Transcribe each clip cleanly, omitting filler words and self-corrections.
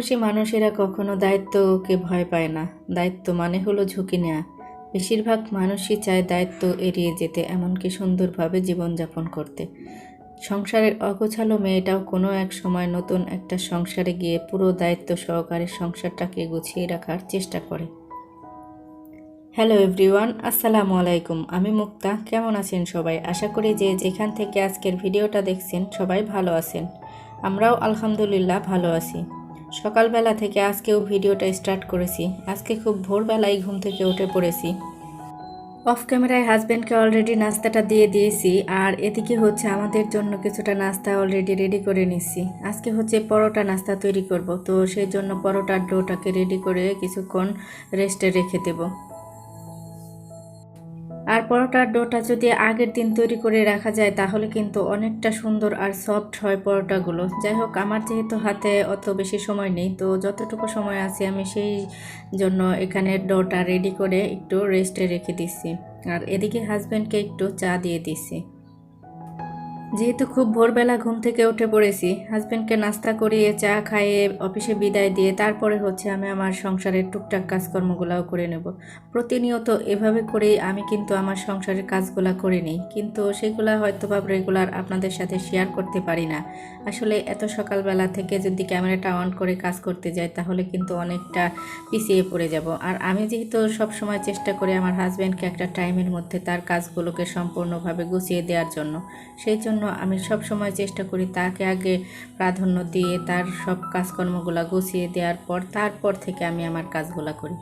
সাহসী মানুষেরা কখনো দায়িত্বকে ভয় পায় না। দায়িত্ব মানে হলো ঝুঁকি নেওয়া। বেশিরভাগ মানুষই চায় দায়িত্ব এড়িয়ে যেতে, এমনকি সুন্দরভাবে জীবনযাপন করতে। সংসারের অগোছালো মেয়েটাও কোনো এক সময় নতুন একটা সংসারে গিয়ে পুরো দায়িত্ব সহকারে সংসারটাকে গুছিয়ে রাখার চেষ্টা করে। হ্যালো এভরিওয়ান, আসসালামু আলাইকুম। আমি মুক্তা। কেমন আছেন সবাই? আশা করি যে যেখান থেকে আজকের ভিডিওটা দেখছেন সবাই ভালো আছেন। আমরাও আলহামদুলিল্লাহ ভালো আছি। সকালবেলা থেকে আজকেও ভিডিওটা স্টার্ট করেছি। আজকে খুব ভোরবেলায় ঘুম থেকে উঠে পড়েছি। অফ ক্যামেরায় হাজব্যান্ডকে অলরেডি নাস্তাটা দিয়ে দিয়েছি, আর এদিকে হচ্ছে আমাদের জন্য কিছুটা নাস্তা অলরেডি রেডি করে নিচ্ছি। আজকে হচ্ছে পরোটা নাস্তা তৈরি করব, তো সেই জন্য পরোটার ডোটাকে রেডি করে কিছুক্ষণ রেস্টে রেখে দেবো। আর পরোটার ডোটা যদি আগের দিন তৈরি করে রাখা যায় তাহলে কিন্তু অনেকটা সুন্দর আর সফট হয় পরোটাগুলো। যাই হোক, আমার যেহেতু হাতে অত বেশি সময় নেই, তো যতটুকু সময় আছে আমি সেই জন্য এখানে ডোটা রেডি করে একটু রেস্টে রেখে দিচ্ছি। আর এদিকে হাজব্যান্ডকে একটু চা দিয়ে দিচ্ছি। যেহেতু খুব ভোরবেলা ঘুম থেকে উঠে পড়েছি, হাজব্যান্ডকে নাস্তা করিয়ে চা খাইয়ে অফিসে বিদায় দিয়ে তারপরে হচ্ছে আমি আমার সংসারের টুকটাক কাজকর্মগুলোও করে নেব। প্রতিনিয়ত এভাবে করেই আমি কিন্তু আমার সংসারের কাজগুলো করে নিই, কিন্তু সেগুলো হয়তো বা রেগুলার আপনাদের সাথে শেয়ার করতে পারি না। আসলে এত সকালবেলা থেকে যদি ক্যামেরাটা অন করে কাজ করতে যাই তাহলে কিন্তু অনেকটা পিছিয়ে পড়ে যাব। আর আমি যেহেতু সবসময় চেষ্টা করি আমার হাজব্যান্ডকে একটা টাইমের মধ্যে তার কাজগুলোকে সম্পূর্ণভাবে গুছিয়ে দেওয়ার জন্য, সেই জন্য আমি সব সময় চেষ্টা করি তাকে আগে প্রাধান্য দিয়ে তার সব কাজকর্মগুলো গুছিয়ে দেওয়ার পর তারপর থেকে আমি আমার কাজগুলো করি।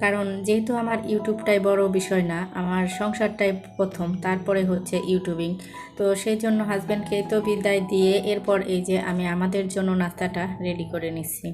কারণ যেহেতু আমার ইউটিউবটাই বড় বিষয় না, আমার সংসারটাই প্রথম, তারপরে হচ্ছে ইউটিউবিং। তো সেই জন্য হাজব্যান্ডকে তো বিদায় দিয়ে এরপর এই যে আমি আমাদের জন্য নাস্তাটা রেডি করে নিচ্ছি।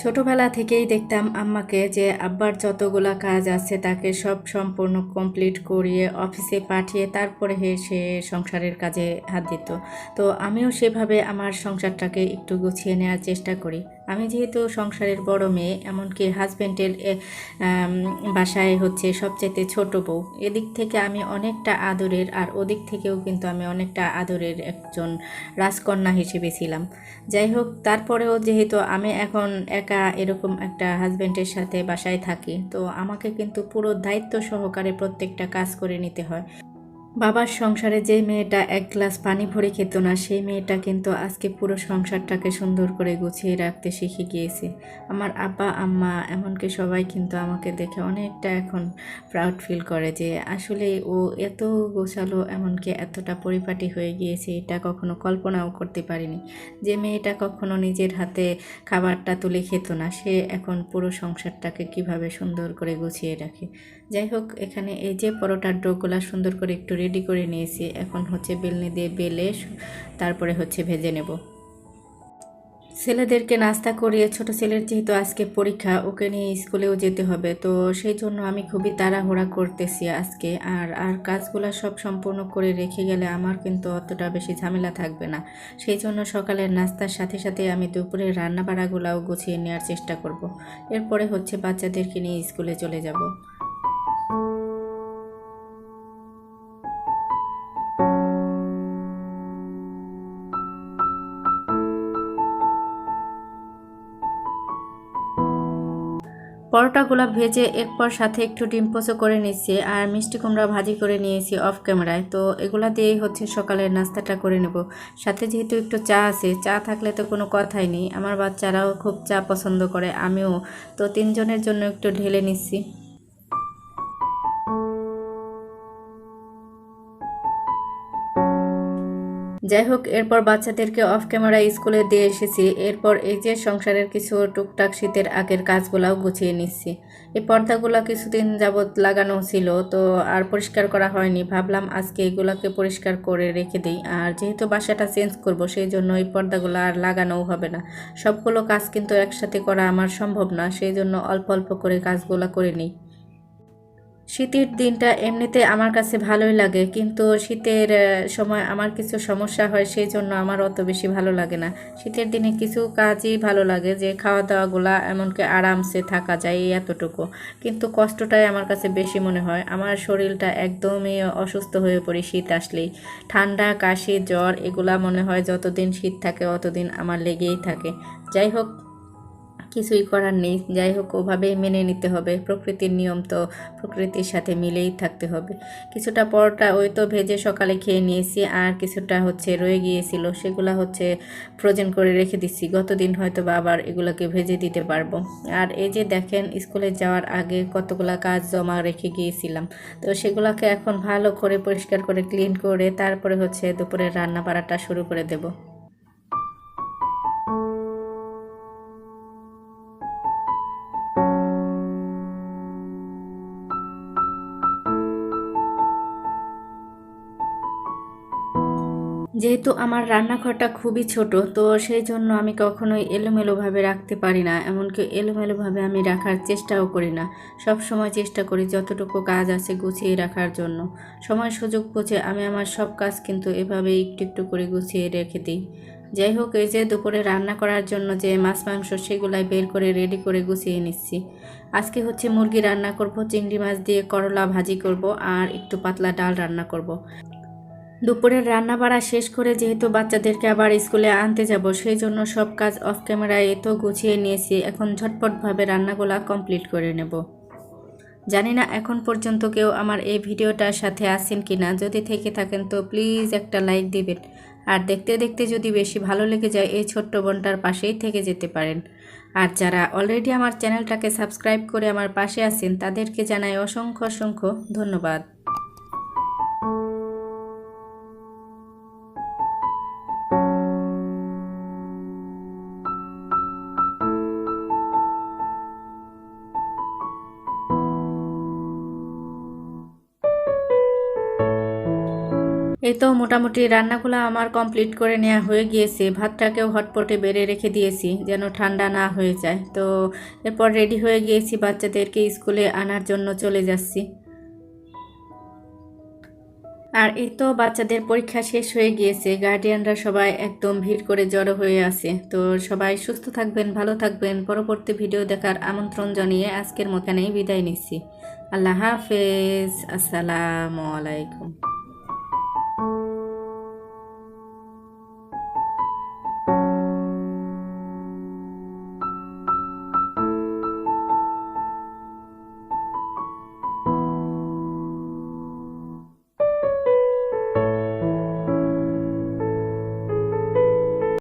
ছোটবেলা থেকেই দেখতাম আম্মাকে যে আব্বার যতগুলা কাজ আছে তাকে সব সম্পূর্ণ কমপ্লিট করিয়ে অফিসে পাঠিয়ে তারপরে সে সংসারের কাজে হাত দিত। তো আমিও সেভাবে আমার সংসারটাকে একটু গুছিয়ে নেওয়ার চেষ্টা করি। আমি যেহেতু সংসারের বড় মেয়ে, এমনকি হাজব্যান্ডের বাসায় হচ্ছে সবচেয়ে ছোট বউ, এদিক থেকে আমি অনেকটা আদরের, আর ওদিক থেকেও কিন্তু আমি অনেকটা আদরের একজন রাজকন্যা হিসেবে ছিলাম। যাই হোক, তারপরেও যেহেতু আমি এখন একা এরকম একটা হাজব্যান্ডের সাথে বাসায় থাকি, তো আমাকে কিন্তু পুরো দায়িত্ব সহকারে প্রত্যেকটা কাজ করে নিতে হয়। বাবার সংসারে যে মেয়েটা এক গ্লাস পানি ভরে খেত না, সেই মেয়েটা কিন্তু আজকে পুরো সংসারটাকে সুন্দর করে গুছিয়ে রাখতে শিখে গিয়েছে। আমার আব্বা আম্মা এমনকি সবাই কিন্তু আমাকে দেখে অনেকটা এখন প্রাউড ফিল করে যে আসলে ও এত গোছালো, এমনকি এতটা পরিপাটি হয়ে গিয়েছে, এটা কখনো কল্পনাও করতে পারিনি। যে মেয়েটা কখনো নিজের হাতে খাবারটা তুলে খেত না, সে এখন পুরো সংসারটাকে কিভাবে সুন্দর করে গুছিয়ে রাখে। যাই হোক, এখানে এই যে পরোটার ডোগুলা সুন্দর করে একটু রেডি করে নিয়েছি, এখন হচ্ছে বেলনি দিয়ে বেলে তারপরে হচ্ছে ভেজে নেব। ছেলেদেরকে নাস্তা করিয়ে, ছোট ছেলের যেহেতু আজকে পরীক্ষা, ওকে নিয়ে স্কুলেও যেতে হবে, তো সেই জন্য আমি খুবই তাড়াহুড়া করতেছি আজকে। আর আর কাজগুলো সব সম্পূর্ণ করে রেখে গেলে আমার কিন্তু অতটা বেশি ঝামেলা থাকবে না। সেই জন্য সকালের নাস্তার সাথে সাথে আমি দুপুরের রান্না বাড়াগুলাও গুছিয়ে নেওয়ার চেষ্টা করব। এরপরে হচ্ছে বাচ্চাদেরকে নিয়ে স্কুলে চলে যাব। পরোটাগুলো ভেজে এরপর সাথে একটু ডিম পোচো করে নিচ্ছি, আর মিষ্টি কুমড়া ভাজি করে নিয়েছি অফ ক্যামেরায়। তো এগুলা দিয়েই হচ্ছে সকালের নাস্তাটা করে নেব। সাথে যেহেতু একটু চা আছে, চা থাকলে তো কোনো কথাই নেই। আমার বাচ্চারাও খুব চা পছন্দ করে, আমিও। তো তিনজনের জন্য একটু ঢেলে নিচ্ছি। যাই হোক, এরপর বাচ্চাদেরকে অফ ক্যামেরা স্কুলে দিয়ে এসেছি। এরপর এই যে সংসারের কিছু টুকটাক শীতের আগের কাজগুলাও গুছিয়ে নিচ্ছি। এই পর্দাগুলো কিছুদিন যাবৎ লাগানো ছিল, তো আর পরিষ্কার করা হয়নি। ভাবলাম আজকে এগুলাকে পরিষ্কার করে রেখে দিই। আর যেহেতু বাসাটা চেঞ্জ করব, সেই জন্য এই পর্দাগুলো আর লাগানোও হবে না। সবগুলো কাজ কিন্তু একসাথে করা আমার সম্ভব না, সেই জন্য অল্প অল্প করে কাজগুলো করে নিই। শীতের দিনটা এমনিতে আমার কাছে ভালোই লাগে, কিন্তু শীতের সময় আমার কিছু সমস্যা হয়, সেই জন্য আমার অত বেশি ভালো লাগে না। শীতের দিনে কিছু কাজই ভালো লাগে, যে খাওয়া দাওয়াগুলা এমনকি আরামসে থাকা যায় এই এতটুকু, কিন্তু কষ্টটাই আমার কাছে বেশি মনে হয়। আমার শরীরটা একদমই অসুস্থ হয়ে পড়ি শীত আসলেই। ঠান্ডা, কাশি, জ্বর এগুলা মনে হয় যতদিন শীত থাকে অতদিন আমার লেগেই থাকে। যাই হোক, কিছুই করার নেই। যাই হোক, ওভাবেই মেনে নিতে হবে। প্রকৃতির নিয়ম তো, প্রকৃতির সাথে মিলেই থাকতে হবে। কিছুটা পরোটা ওই তো ভেজে সকালে খেয়ে নিয়েছি, আর কিছুটা হচ্ছে রয়ে গিয়েছিল, সেগুলা হচ্ছে ফ্রোজেন করে রেখে দিচ্ছি। গতদিন হয়তো বা আবার এগুলোকে ভেজে দিতে পারবো। আর এই যে দেখেন, স্কুলে যাওয়ার আগে কতগুলা কাজ জমা রেখে গিয়েছিলাম, তো সেগুলোকে এখন ভালো করে পরিষ্কার করে ক্লিন করে তারপরে হচ্ছে দুপুরের রান্না বাড়াটা শুরু করে দেব। যেহেতু আমার রান্নাঘরটা খুবই ছোট, তো সেই জন্য আমি কখনোই এলোমেলোভাবে রাখতে পারি না, এমনকি এলোমেলোভাবে আমি রাখার চেষ্টাও করি না। সব সময় চেষ্টা করি যতটুকু কাজ আছে গুছিয়ে রাখার জন্য। সময় সুযোগ বুঝে আমি আমার সব কাজ কিন্তু এভাবে একটু একটু করে গুছিয়ে রেখে দিই। যাই হোক, এই যে দুপুরে রান্না করার জন্য যে মাছ মাংস সেগুলাই বের করে রেডি করে গুছিয়ে নিচ্ছি। আজকে হচ্ছে মুরগি রান্না করব, চিংড়ি মাছ দিয়ে করলা ভাজি করব, আর একটু পাতলা ডাল রান্না করব। দুপুরের রান্না বাড়া শেষ করে যেহেতু বাচ্চাদেরকে আবার স্কুলে আনতে যাব, সেই জন্য সব কাজ অফ ক্যামেরায় তো গুছিয়ে নিয়েছি। এখন ঝটপটভাবে রান্নাগুলা কমপ্লিট করে নেব। জানি না এখন পর্যন্ত কেউ আমার এই ভিডিওটার সাথে আছেন কিনা, যদি থেকে থাকেন তো প্লিজ একটা লাইক দিবেন। আর দেখতে দেখতে যদি বেশি ভালো লেগে যায়, এই ছোট্ট বোনটার পাশেই থেকে যেতে পারেন। আর যারা অলরেডি আমার চ্যানেলটাকে সাবস্ক্রাইব করে আমার পাশে আছেন, তাদেরকে জানাই অসংখ্য অসংখ্য ধন্যবাদ। এই তো মোটামুটি রান্নাগুলো আমার কমপ্লিট করে নেওয়া হয়ে গিয়েছে। ভাতটাকেও হটপটে বেড়ে রেখে দিয়েছি যেন ঠান্ডা না হয়ে যায়। তো এরপর রেডি হয়ে গিয়েছি, বাচ্চাদেরকে স্কুলে আনার জন্য চলে যাচ্ছি। আর এই তো বাচ্চাদের পরীক্ষা শেষ হয়ে গিয়েছে, গার্ডিয়ানরা সবাই একদম ভিড় করে জড়ো হয়ে আছে। তো সবাই সুস্থ থাকবেন, ভালো থাকবেন। পরবর্তী ভিডিও দেখার আমন্ত্রণ জানিয়ে আজকের মতনেই বিদায় নিচ্ছি। আল্লাহ হাফেজ, আসসালামু আলাইকুম।